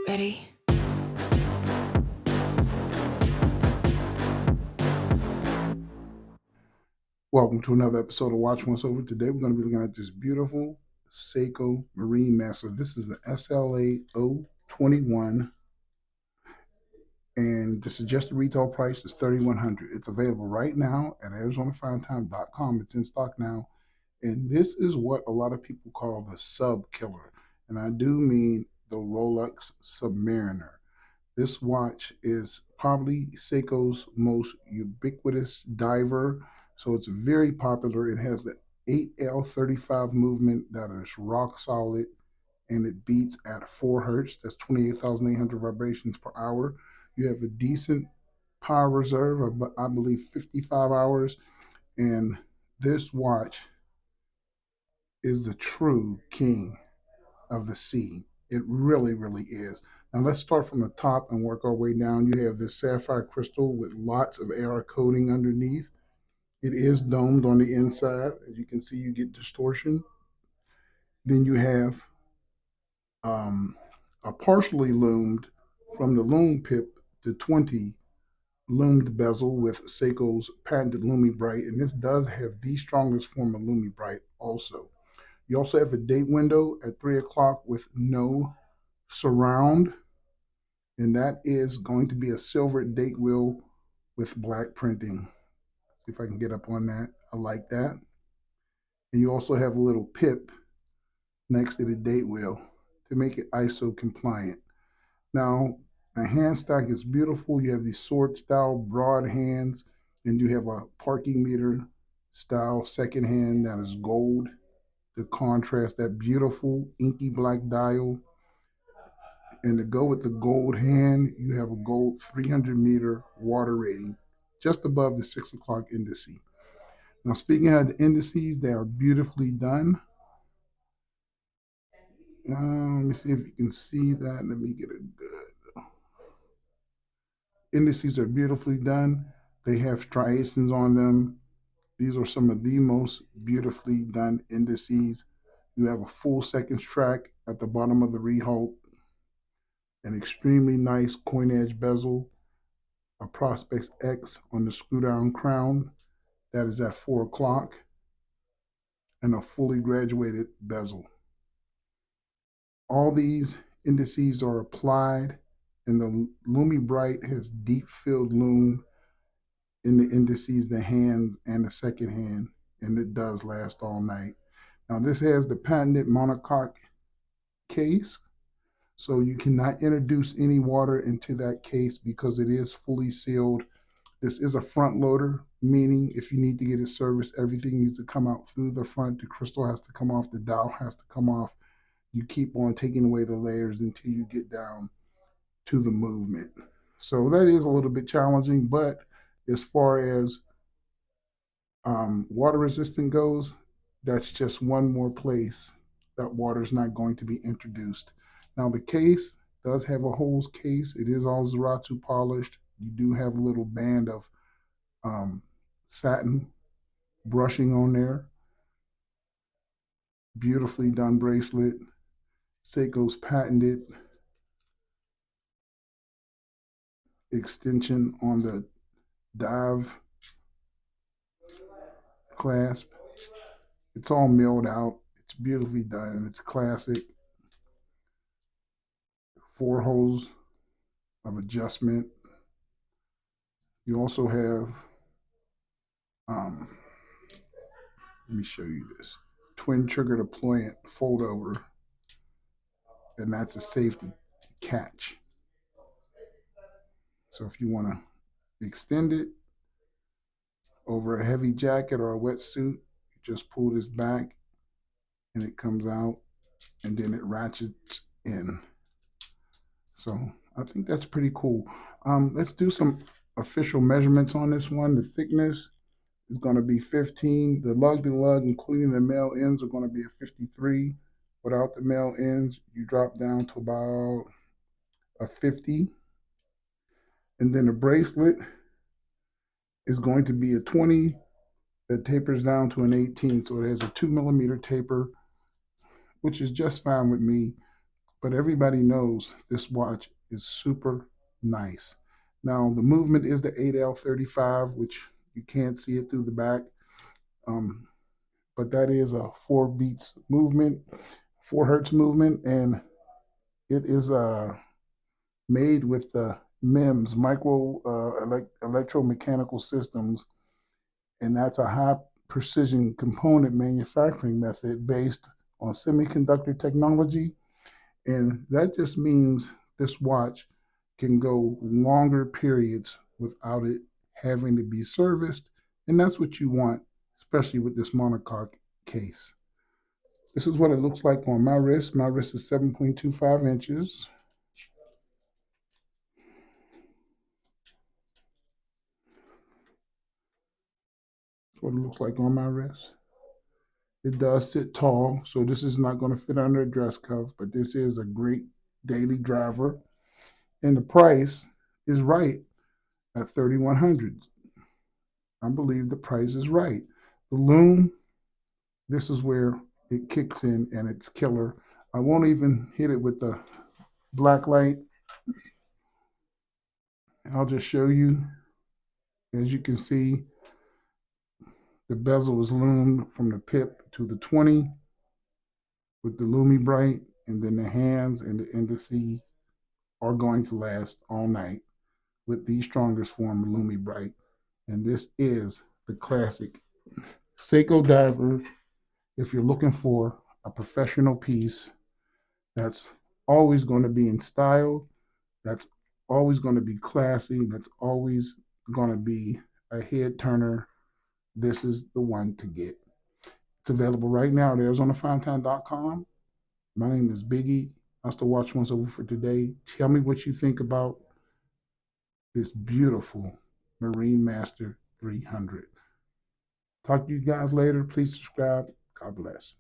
Ready? Welcome to another episode of Watch Once Over. Today we're going to be looking at this beautiful Seiko Marine Master. This is the SLA021, and the suggested retail price is $3,100. It's available right now at ArizonaFineTime.com. It's in stock now, and this is what a lot of people call the sub killer, and I do mean the Rolex Submariner. This watch is probably Seiko's most ubiquitous diver, so it's very popular. It has the 8L35 movement that is rock solid, and it beats at 4 hertz. That's 28,800 vibrations per hour. You have a decent power reserve of, I believe, 55 hours, and this watch is the true king of the sea. It really, really is. Now let's start from the top and work our way down. You have this sapphire crystal with lots of AR coating underneath. It is domed on the inside. As you can see, you get distortion. Then you have um, a partially loomed from the Lume pip to 20 loomed bezel with Seiko's patented Lume Bright, and this does have the strongest form of Lume Bright also. You also have a date window at 3 o'clock with no surround, and that is going to be a silver date wheel with black printing. See if I can get up on that. I like that. And you also have a little pip next to the date wheel to make it ISO compliant. Now, the hand stack is beautiful. You have these sword style broad hands, and you have a parking meter style second hand that is gold to contrast that beautiful inky black dial. And to go with the gold hand, you have a gold 300-meter water rating just above the 6 o'clock indice. Now, speaking of the indices, they are beautifully done. Let me see if you can see that. Let me get it good. Indices are beautifully done. They have striations on them. These are some of the most beautifully done indices. You have a full seconds track at the bottom of the rehalt, an extremely nice coin edge bezel, a Prospex X on the screw down crown that is at 4 o'clock, and a fully graduated bezel. All these indices are applied, and the Lume Bright has deep filled lume in the indices, the hands, and the second hand, and it does last all night. Now, this has the patented monocoque case, so you cannot introduce any water into that case because it is fully sealed. This is a front loader, meaning if you need to get it serviced, everything needs to come out through the front. The crystal has to come off, the dial has to come off. You keep on taking away the layers until you get down to the movement. So that is a little bit challenging, but as far as water resistant goes, that's just one more place that water is not going to be introduced. Now the case does have a hose case. It is all Zeratu polished. You do have a little band of satin brushing on there. Beautifully done bracelet. Seiko's patented extension on the dive clasp. It's all milled out. It's beautifully done. It's classic. 4 holes of adjustment. You also have, um, let me show you this, twin trigger deployant fold over, and that's a safety catch. So if you want to extend it over a heavy jacket or a wetsuit, you just pull this back and it comes out, and then it ratchets in. So I think that's pretty cool. Let's do some official measurements on this one. The thickness is going to be 15. The lug to lug, including the male ends, are going to be a 53. Without the male ends, you drop down to about a 50. And then the bracelet is going to be a 20 that tapers down to an 18. So it has a 2 millimeter taper, which is just fine with me. but everybody knows this watch is super nice. Now, the movement is the 8L35, which you can't see it through the back, um, but that is a 4 beats movement, 4 hertz movement, and it is made with the MEMS, micro electromechanical systems, and that's a high precision component manufacturing method based on semiconductor technology. And that just means this watch can go longer periods without it having to be serviced. And that's what you want, especially with this monocoque case. This is what it looks like on my wrist. My wrist is 7.25 inches. That's what it looks like on my wrist. It does sit tall, so this is not going to fit under a dress cuff, but this is a great daily driver. And the price is right at 3,100. I believe the price is right. The Lume, this is where it kicks in and it's killer. I won't even hit it with the black light. I'll just show you. As you can see, the bezel is loomed from the pip to the 20 with the Lume Bright, and then the hands and the indices are going to last all night with the strongest form of Lume Bright. And this is the classic Seiko diver. If you're looking for a professional piece that's always going to be in style, that's always going to be classy, that's always going to be a head turner, this is the one to get. It's available right now at ArizonaFountain.com. My name is Biggie. That's the Watch Once Over for today. Tell me what you think about this beautiful MARINEMASTER 300. Talk to you guys later. Please subscribe. God bless.